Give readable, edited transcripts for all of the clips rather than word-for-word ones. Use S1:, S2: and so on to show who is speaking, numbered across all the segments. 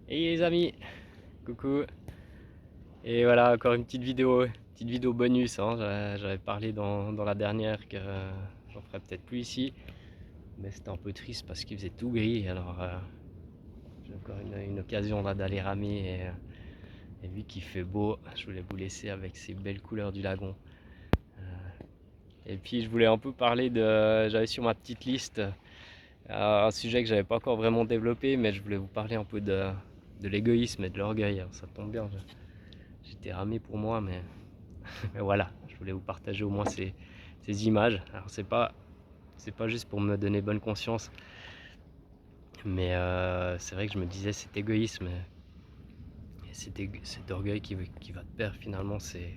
S1: Hey les amis, coucou. Et voilà, encore une petite vidéo bonus, hein. J'avais parlé dans la dernière que j'en ferais peut-être plus ici, mais c'était un peu triste parce qu'il faisait tout gris. Alors j'ai encore une occasion là d'aller ramer et vu qu'il fait beau, je voulais vous laisser avec ces belles couleurs du lagon. Et puis je voulais un peu parler j'avais sur ma petite liste un sujet que j'avais pas encore vraiment développé, mais je voulais vous parler un peu de l'égoïsme et de l'orgueil. Alors, ça tombe bien, j'étais ramé pour moi, mais voilà, je voulais vous partager au moins ces images. Alors c'est pas juste pour me donner bonne conscience, mais c'est vrai que je me disais cet égoïsme et cet orgueil qui va de pair finalement, c'est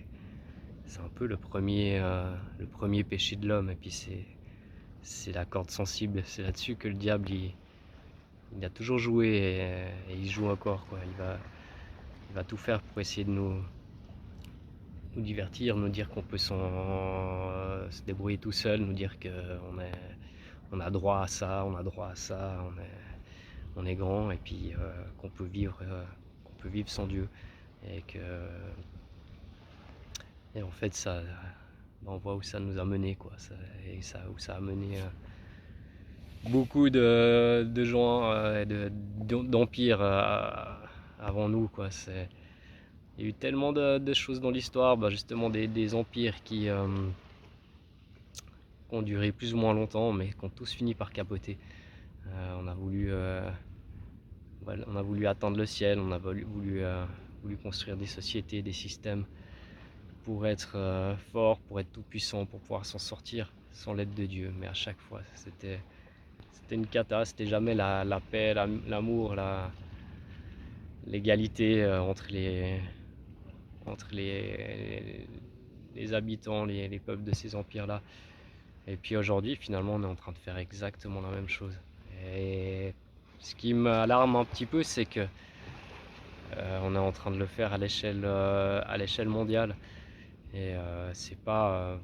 S1: un peu le premier péché de l'homme. Et puis c'est la corde sensible, c'est là-dessus que le diable il a toujours joué et il joue encore quoi. Il va tout faire pour essayer de nous divertir, nous dire qu'on peut se débrouiller tout seul, nous dire on a droit à ça, on a droit à ça, on est grand et puis qu'on peut vivre sans Dieu et que et en fait on voit où ça nous a mené quoi, où ça a mené beaucoup de gens d'empires avant nous quoi. Il y a eu tellement de choses dans l'histoire, bah justement des empires qui ont duré plus ou moins longtemps, mais qui ont tous fini par capoter. On a on a voulu atteindre le ciel, on a voulu construire des sociétés, des systèmes pour être fort, pour être tout puissant, pour pouvoir s'en sortir sans l'aide de Dieu. Mais à chaque fois, c'était une cata, c'était jamais la paix, l'amour, l'égalité entre les habitants, les peuples de ces empires-là. Et puis aujourd'hui, finalement, on est en train de faire exactement la même chose. Et ce qui m'alarme un petit peu, c'est que on est en train de le faire à l'échelle mondiale. Et c'est pas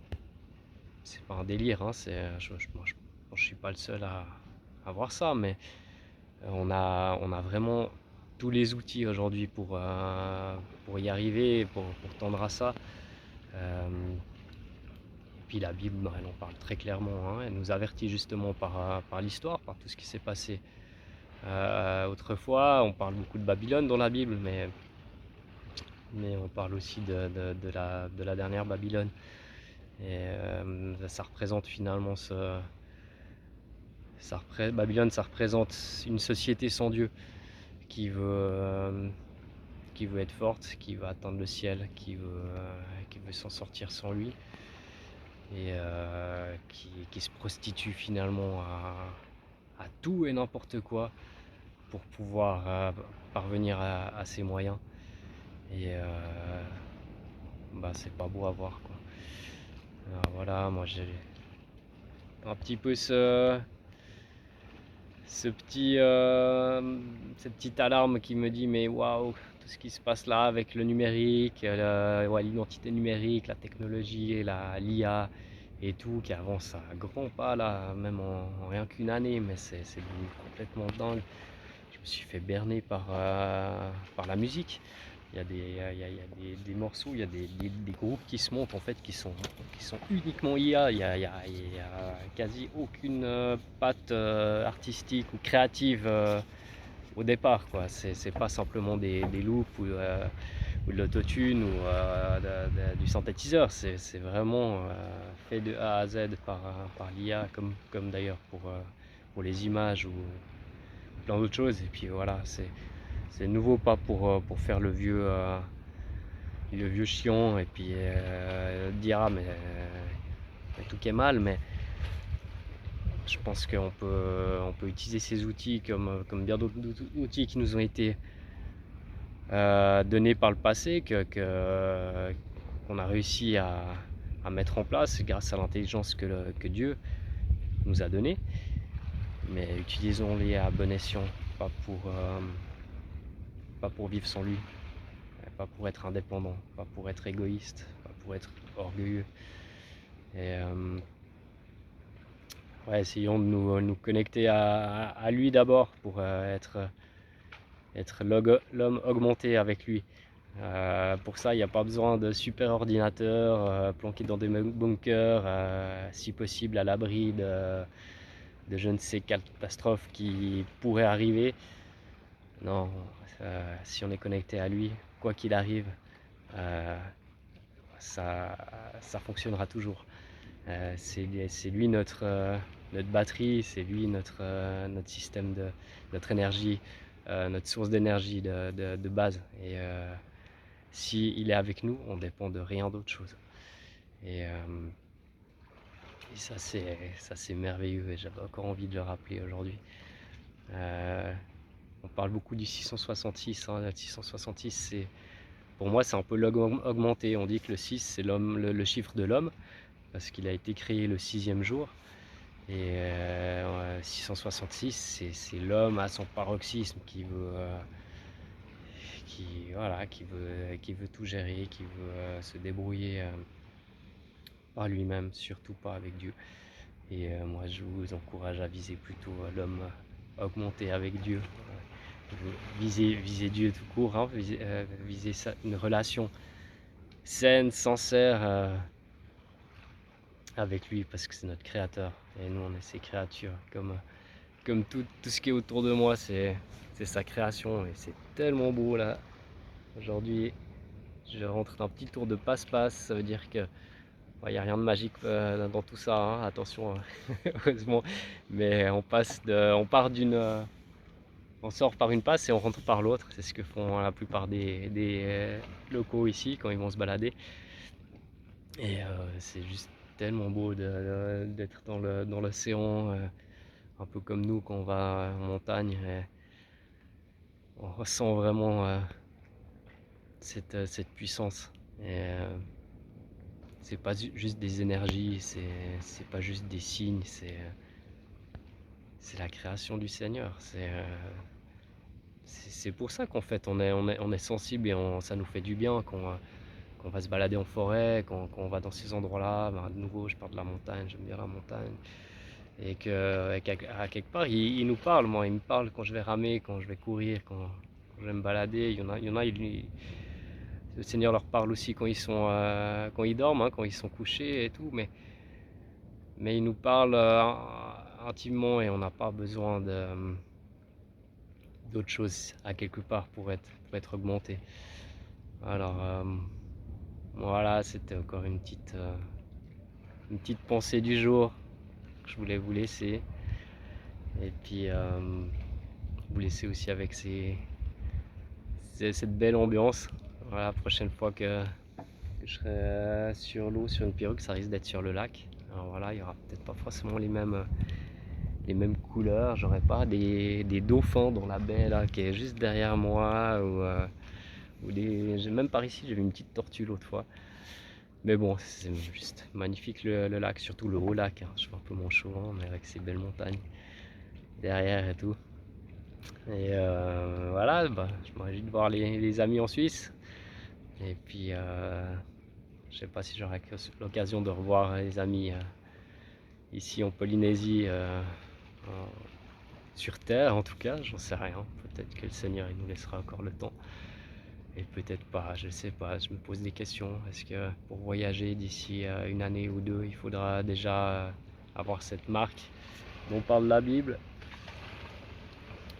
S1: un délire, hein, je suis pas le seul à voir ça, mais on a vraiment tous les outils aujourd'hui pour y arriver, pour tendre à ça. Euh, et puis la Bible, bah, elle en parle très clairement, hein, elle nous avertit justement par l'histoire, par tout ce qui s'est passé autrefois. On parle beaucoup de Babylone dans la Bible, mais on parle aussi de la dernière Babylone. Et ça représente finalement Babylone, ça représente une société sans Dieu qui veut, euh, qui veut être forte, qui veut atteindre le ciel, qui veut s'en sortir sans lui et qui se prostitue finalement à tout et n'importe quoi pour pouvoir parvenir à ses moyens. Et bah, c'est pas beau à voir quoi. Alors voilà, moi j'ai un petit peu ce petit, cette petite alarme qui me dit mais waouh, tout ce qui se passe là avec le numérique, ouais, l'identité numérique, la technologie, l'IA et tout qui avance à grands pas là, même en rien qu'une année, mais c'est devenu complètement dingue. Je me suis fait berner par la musique. Il y a des morceaux, il y a des groupes qui se montent en fait qui sont uniquement IA. Il y a quasi aucune patte artistique ou créative au départ quoi. C'est pas simplement des loops ou de l'autotune ou du synthétiseur. C'est vraiment fait de A à Z par l'IA comme d'ailleurs pour les images ou plein d'autres choses. Et puis voilà, c'est nouveau pas pour faire le vieux chiant et puis dire ah mais tout est mal, mais je pense on peut utiliser ces outils comme bien d'autres outils qui nous ont été donnés par le passé, qu'on a réussi à mettre en place grâce à l'intelligence que Dieu nous a donnée, mais utilisons-les à bon escient, pas pas pour vivre sans lui, pas pour être indépendant, pas pour être égoïste, pas pour être orgueilleux. Et ouais, essayons de nous connecter à lui d'abord pour être être l'homme augmenté avec lui. Pour ça, il n'y a pas besoin de super ordinateurs planqués dans des bunkers, si possible à l'abri de je ne sais quelle catastrophe qui pourrait arriver. Non, si on est connecté à lui, quoi qu'il arrive, euh, ça, ça fonctionnera toujours. C'est lui notre batterie, c'est lui notre système notre énergie, notre source d'énergie de base. Et s'il est avec nous, on dépend de rien d'autre chose. Et, et ça c'est merveilleux et j'avais encore envie de le rappeler aujourd'hui. On parle beaucoup du 666, hein. Le 666 pour moi c'est un peu l'augmenté. On dit que le 6 c'est le chiffre de l'homme parce qu'il a été créé le 6e jour. Et 666 c'est l'homme à son paroxysme qui veut tout gérer, qui veut se débrouiller par lui-même, surtout pas avec Dieu. Et moi je vous encourage à viser plutôt l'homme augmenté avec Dieu. Viser Dieu tout court, hein, viser une relation saine, sincère avec lui parce que c'est notre créateur et nous on est ses créatures. Comme tout ce qui est autour de moi, c'est sa création et c'est tellement beau là. Aujourd'hui, je rentre d'un petit tour de passe-passe, ça veut dire que il n'y a rien de magique dans tout ça, hein, attention, heureusement, mais on sort par une passe et on rentre par l'autre. C'est ce que font la plupart des locaux ici quand ils vont se balader. Et c'est juste tellement beau d'être dans l'océan, un peu comme nous quand on va en montagne. Et on ressent vraiment cette puissance. Et c'est pas juste des énergies, c'est pas juste des signes, c'est la création du Seigneur. C'est pour ça qu'en fait on est sensible et ça nous fait du bien quand on va se balader en forêt, quand on va dans ces endroits-là. Ben, de nouveau, je parle de la montagne, j'aime bien la montagne. Et qu'à quelque part, il nous parle, moi, il me parle quand je vais ramer, quand je vais courir, quand je vais me balader. Il y en a le Seigneur leur parle aussi quand ils dorment, hein, quand ils sont couchés et tout, mais il nous parle intimement et on n'a pas besoin d'autre chose à quelque part pour être augmenté. Alors voilà, c'était encore une petite pensée du jour que je voulais vous laisser. Et puis vous laisser aussi avec cette belle ambiance. Voilà, la prochaine fois que je serai sur l'eau, sur une pirogue, ça risque d'être sur le lac. Alors voilà, il y aura peut-être pas forcément les mêmes couleurs. J'aurai pas des dauphins dans la baie là qui est juste derrière moi même par ici j'ai vu une petite tortue l'autre fois. Mais bon, c'est juste magnifique le lac, surtout le haut lac, hein. Je fais un peu mon show, hein, mais avec ces belles montagnes derrière et tout. Et voilà, bah, je me réjouis de voir les amis en Suisse. Et puis, je sais pas si j'aurai l'occasion de revoir les amis ici en Polynésie, sur Terre en tout cas, j'en sais rien. Peut-être que le Seigneur il nous laissera encore le temps. Et peut-être pas, je sais pas, je me pose des questions. Est-ce que pour voyager d'ici une année ou deux, il faudra déjà avoir cette marque dont parle la Bible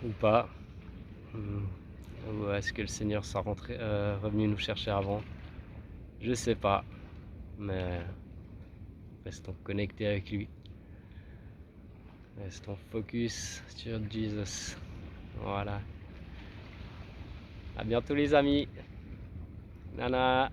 S1: ou pas? Ou est-ce que le Seigneur sera revenu nous chercher avant? Je sais pas, mais restons connectés avec lui. Restons focus sur Jesus. Voilà. À bientôt les amis. Nana.